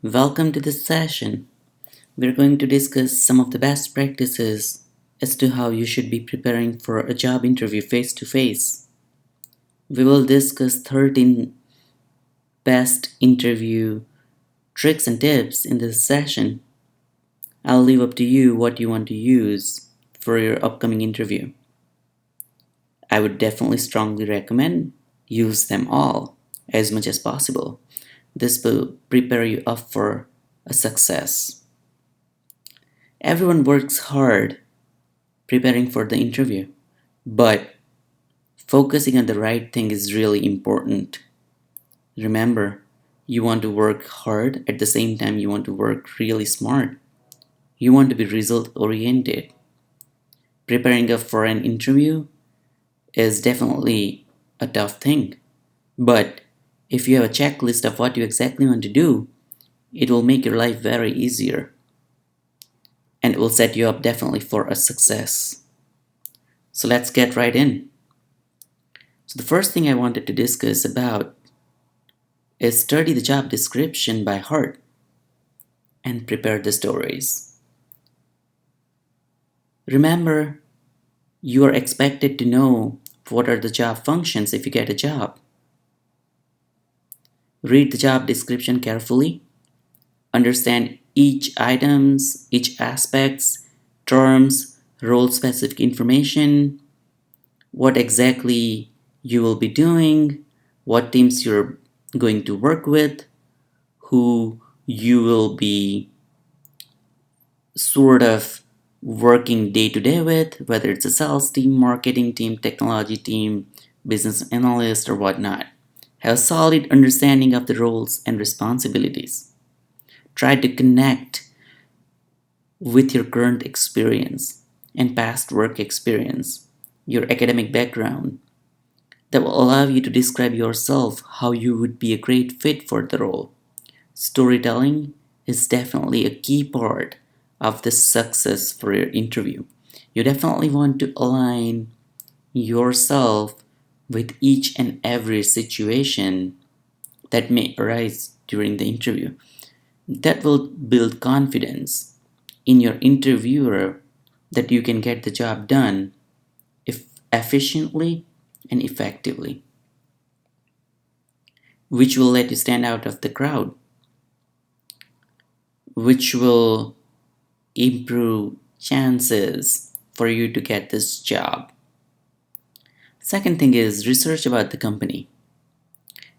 Welcome to this session. We're going to discuss some of the best practices as to how you should be preparing for a job interview face to face. We will discuss 13 best interview tricks and tips in this session. I'll leave up to you what you want to use for your upcoming interview. I would definitely strongly recommend use them all as much as possible. This will prepare you up for a success. Everyone works hard preparing for the interview, but focusing on the right thing is really important. Remember, you want to work hard at the same time you want to work really smart. You want to be result oriented. Preparing up for an interview is definitely a tough thing, but if you have a checklist of what you exactly want to do, it will make your life very easier and it will set you up definitely for a success. So let's get right in. So the first thing I wanted to discuss about is study the job description by heart and prepare the stories. Remember, you are expected to know what are the job functions if you get a job. Read the job description carefully, understand each items, each aspects, terms, role specific information, what exactly you will be doing, what teams you're going to work with, who you will be sort of working day to day with, whether it's a sales team, marketing team, technology team, business analyst, or whatnot. Have a solid understanding of the roles and responsibilities. Try to connect with your current experience and past work experience, your academic background, that will allow you to describe yourself how you would be a great fit for the role. Storytelling is definitely a key part of the success for your interview. You definitely want to align yourself with each and every situation that may arise during the interview. That will build confidence in your interviewer that you can get the job done efficiently and effectively, which will let you stand out of the crowd, which will improve chances for you to get this job. Second thing is research about the company.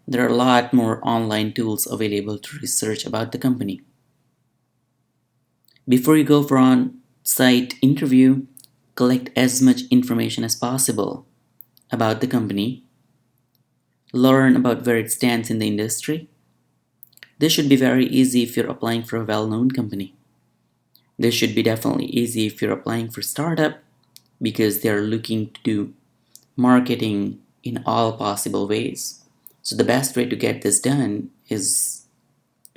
There are a lot more online tools available to research about the company. Before you go for on-site interview, collect as much information as possible about the company. Learn about where it stands in the industry. This should be very easy if you're applying for a well-known company. This should be definitely easy if you're applying for startup because they're looking to do marketing in all possible ways. So the best way to get this done is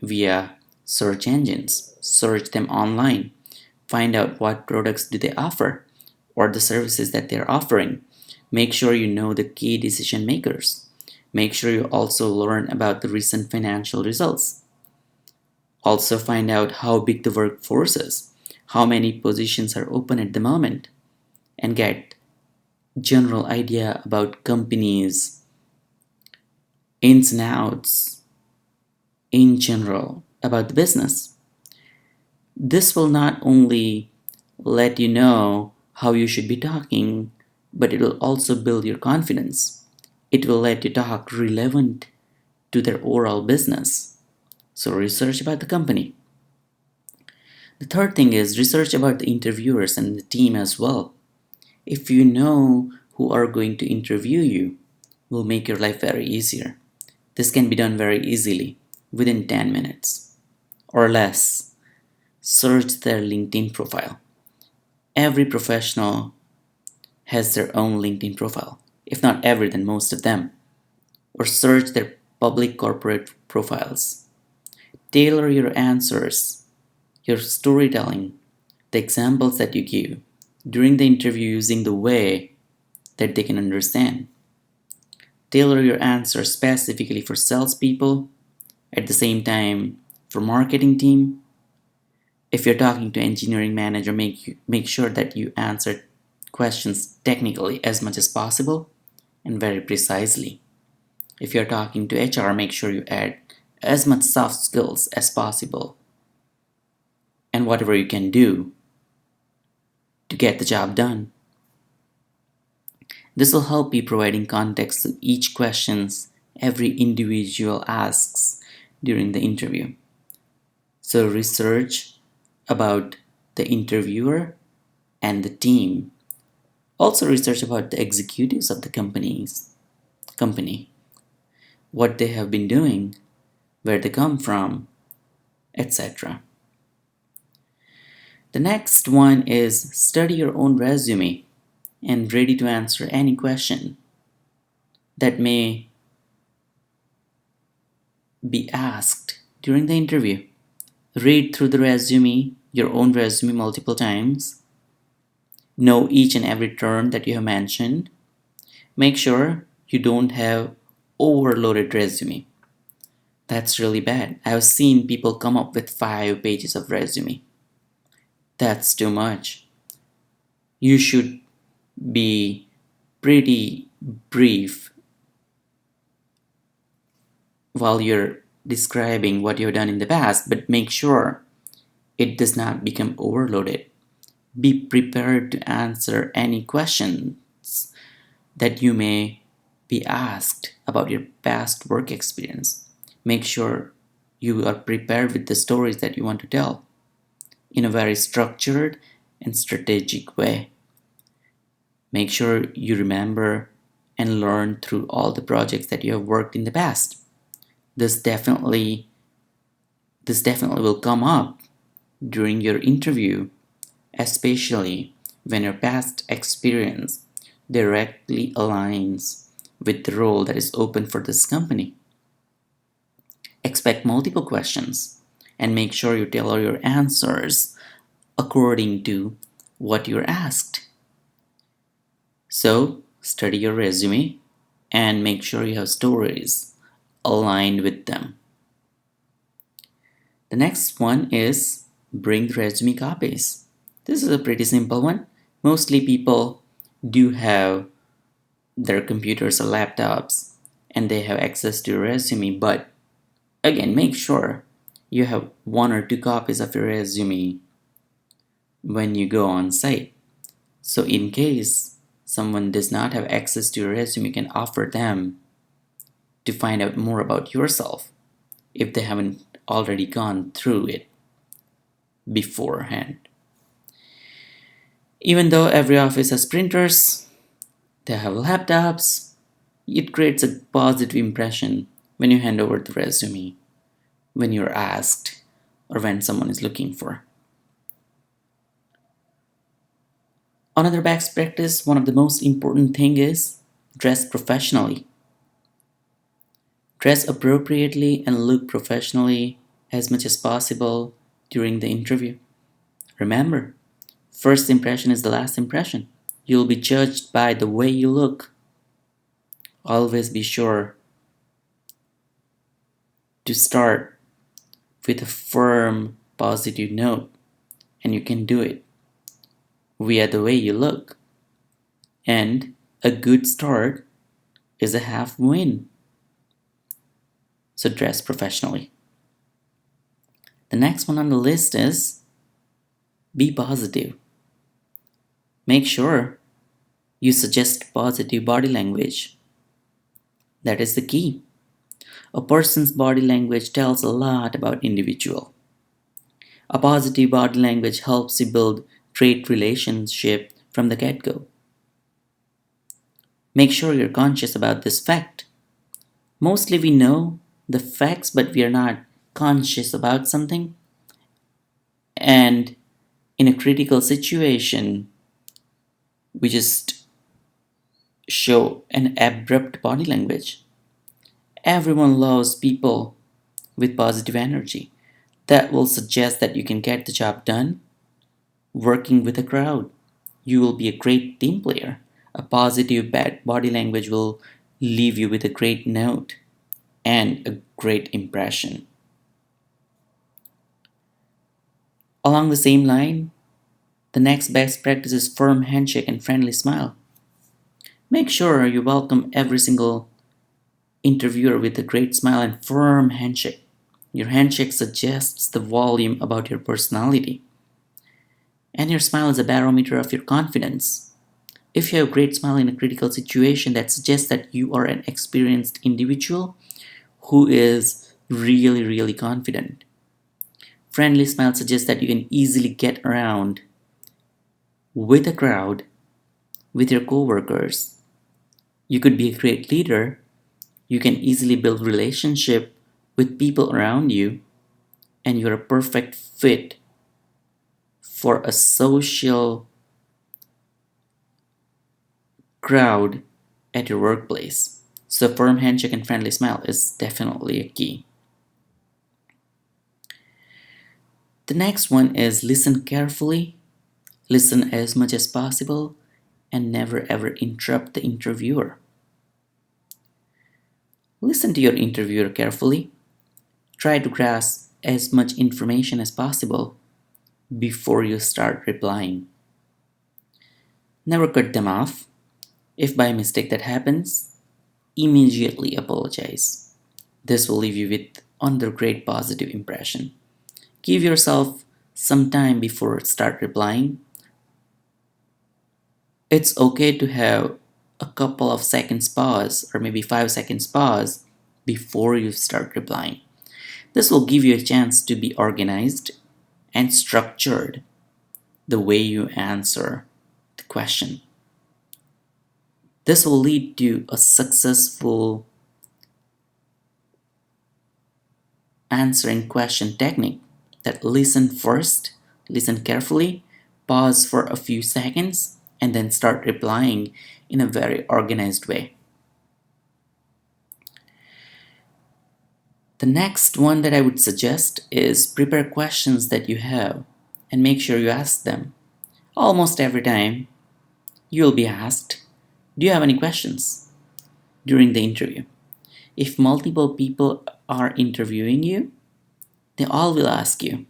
via search engines. Search them online. Find out what products do they offer or the services that they're offering. Make sure you know the key decision makers. Make sure you also learn about the recent financial results. Also find out how big the workforce is, how many positions are open at the moment, and get general idea about companies, ins and outs, in general about the business. This will not only let you know how you should be talking, but it will also build your confidence. It will let you talk relevant to their overall business. So research about the company. The third thing is research about the interviewers and the team as well. If you know who are going to interview you, will make your life very easier. This can be done very easily within 10 minutes or less. Search their LinkedIn profile. Every professional has their own LinkedIn profile, if not every, then most of them. Or search their public corporate profiles. Tailor your answers, your storytelling, the examples that you give during the interview using the way that they can understand. Tailor your answer specifically for salespeople, at the same time For marketing team, if you're talking to engineering manager, make sure that you answer questions technically as much as possible and very precisely. If you're talking to HR, make sure you add as much soft skills as possible and whatever you can do to get the job done. This will help you providing context to each questions every individual asks during the interview. So research about the interviewer and the team. Also research about the executives of the company, what they have been doing, where they come from, etc. The next one is study your own resume and ready to answer any question that may be asked during the interview. Read through your own resume multiple times. Know each and every term that you have mentioned. Make sure you don't have overloaded resume. That's really bad. I've seen people come up with 5 pages of resume. That's too much. You should be pretty brief while you're describing what you've done in the past, but make sure it does not become overloaded. Be prepared to answer any questions that you may be asked about your past work experience. Make sure you are prepared with the stories that you want to tell in a very structured and strategic way. Make sure you remember and learn through all the projects that you have worked in the past. This definitely will come up during your interview, especially when your past experience directly aligns with the role that is open for this company. Expect multiple questions and make sure you tailor your answers according to what you're asked. So, study your resume and make sure you have stories aligned with them. The next one is bring the resume copies. This is a pretty simple one. Mostly people do have their computers or laptops and they have access to your resume, but again, make sure you have 1 or 2 copies of your resume when you go on site. So in case someone does not have access to your resume, you can offer them to find out more about yourself if they haven't already gone through it beforehand. Even though every office has printers, they have laptops, it creates a positive impression when you hand over the resume, when you're asked, or when someone is looking for. Another best practice, one of the most important thing is dress professionally. Dress appropriately and look professionally as much as possible during the interview. Remember, first impression is the last impression. You'll be judged by the way you look. Always be sure to start with a firm, positive note, and you can do it via the way you look. And a good start is a half win. So dress professionally. The next one on the list is be positive. Make sure you suggest positive body language. That is the key. A person's body language tells a lot about individual. A positive body language helps you build great relationship from the get-go. Make sure you're conscious about this fact. Mostly we know the facts, but we are not conscious about something. And in a critical situation, we just show an abrupt body language. Everyone loves people with positive energy. That will suggest that you can get the job done working with a crowd. You will be a great team player. A positive body language will leave you with a great note and a great impression. Along the same line, the next best practice is firm handshake and friendly smile. Make sure you welcome every single interviewer with a great smile and firm handshake. Your handshake suggests the volume about your personality, and your smile is a barometer of your confidence. If you have a great smile in a critical situation, that suggests that you are an experienced individual who is really, really confident. Friendly smile suggests that you can easily get around with a crowd, with your coworkers. You could be a great leader. You can easily build relationship with people around you, and you're a perfect fit for a social crowd at your workplace. So firm handshake and friendly smile is definitely a key. The next one is listen carefully, listen as much as possible, and never ever interrupt the interviewer. Listen to your interviewer carefully. Try to grasp as much information as possible before you start replying. Never cut them off. If by mistake that happens, immediately apologize. This will leave you with another great positive impression. Give yourself some time before start replying. It's okay to have a couple of seconds pause or maybe 5 seconds pause before you start replying. This will give you a chance to be organized and structured the way you answer the question. This will lead to a successful answering question technique that listen first, listen carefully, pause for a few seconds, and then start replying in a very organized way. The next one that I would suggest is prepare questions that you have and make sure you ask them. Almost every time you'll be asked, do you have any questions during the interview? If multiple people are interviewing you, they all will ask you.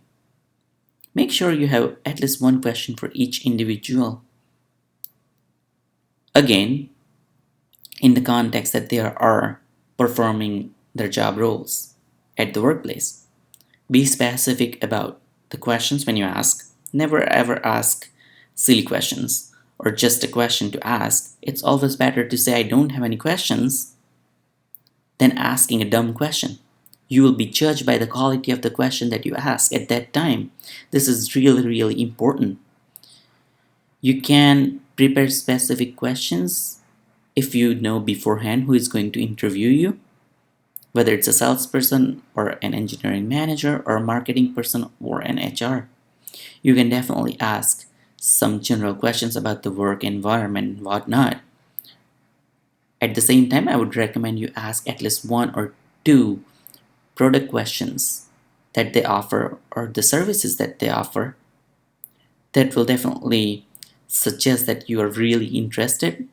Make sure you have at least one question for each individual. Again, in the context that they are performing their job roles at the workplace. Be specific about the questions when you ask. Never ever ask silly questions or just a question to ask. It's always better to say, I don't have any questions, than asking a dumb question. You will be judged by the quality of the question that you ask at that time. This is really, really important. You can prepare specific questions if you know beforehand who is going to interview you, whether it's a salesperson or an engineering manager or a marketing person or an HR. You can definitely ask some general questions about the work environment and whatnot. At the same time, I would recommend you ask at least one or two product questions that they offer or the services that they offer. That will definitely suggest that you are really interested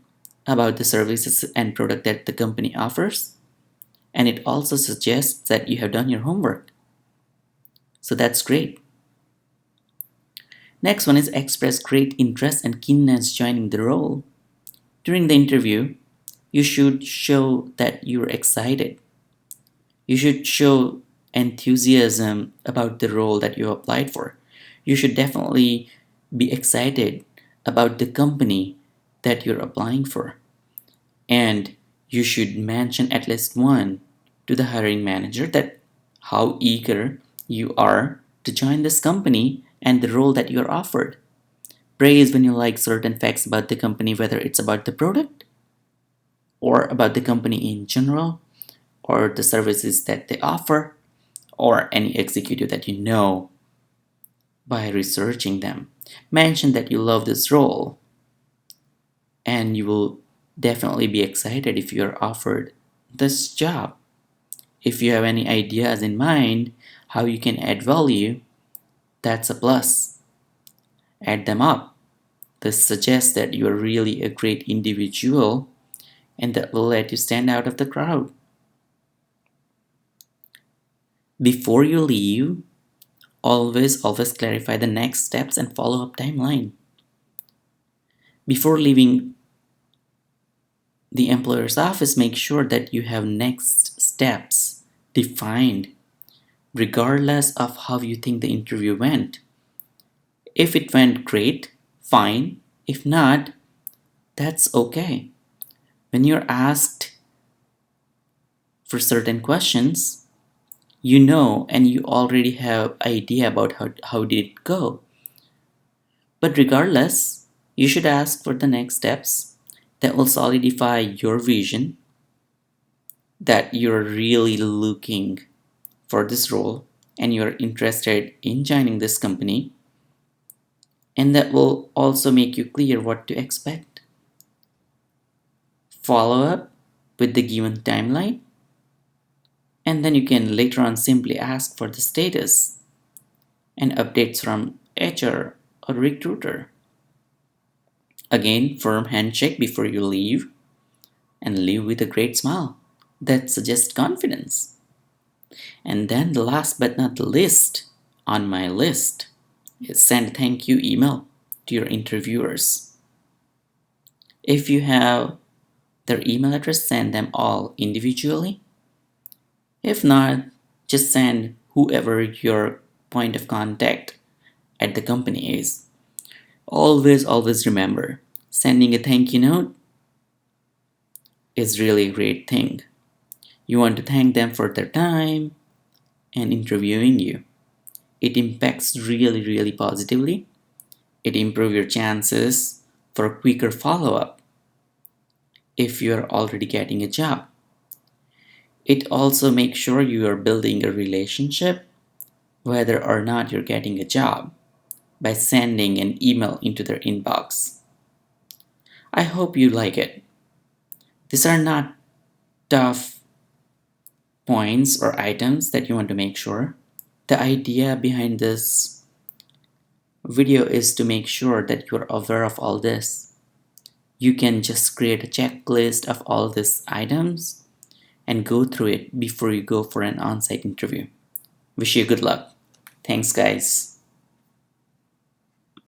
about the services and product that the company offers, and it also suggests that you have done your homework. So that's great. Next one is express great interest and keenness joining the role. During the interview, you should show that you're excited. You should show enthusiasm about the role that you applied for. You should definitely be excited about the company that you're applying for. And you should mention at least one to the hiring manager that how eager you are to join this company and the role that you're offered. Praise when you like certain facts about the company, whether it's about the product or about the company in general or the services that they offer or any executive that you know by researching them. Mention that you love this role and you will definitely be excited if you're offered this job. If you have any ideas in mind how you can add value, that's a plus. Add them up. This suggests that you are really a great individual and that will let you stand out of the crowd. Before you leave, Always clarify the next steps and follow-up timeline. Before leaving the employer's office, make sure that you have next steps defined, regardless of how you think the interview went. If it went great, fine. If not, that's okay. When you're asked for certain questions, you know and you already have idea about how did it go. But regardless, you should ask for the next steps that will solidify your vision that you're really looking for this role and you're interested in joining this company, and that will also make you clear what to expect. Follow up with the given timeline, and then you can later on simply ask for the status and updates from HR or recruiter. Again, firm handshake before you leave, and leave with a great smile that suggests confidence. And then the last but not the least on my list is send a thank you email to your interviewers. If you have their email address, send them all individually. If not, just send whoever your point of contact at the company is. Always remember, sending a thank you note is really a great thing. You want to thank them for their time and interviewing you. It impacts really positively. It improves your chances for a quicker follow-up if you're already getting a job. It also makes sure you are building a relationship whether or not you're getting a job by sending an email into their inbox. I hope you like it. These are not tough points or items that you want to make sure. The idea behind this video is to make sure that you're aware of all this. You can just create a checklist of all these items and go through it before you go for an on-site interview. Wish you good luck. Thanks, guys.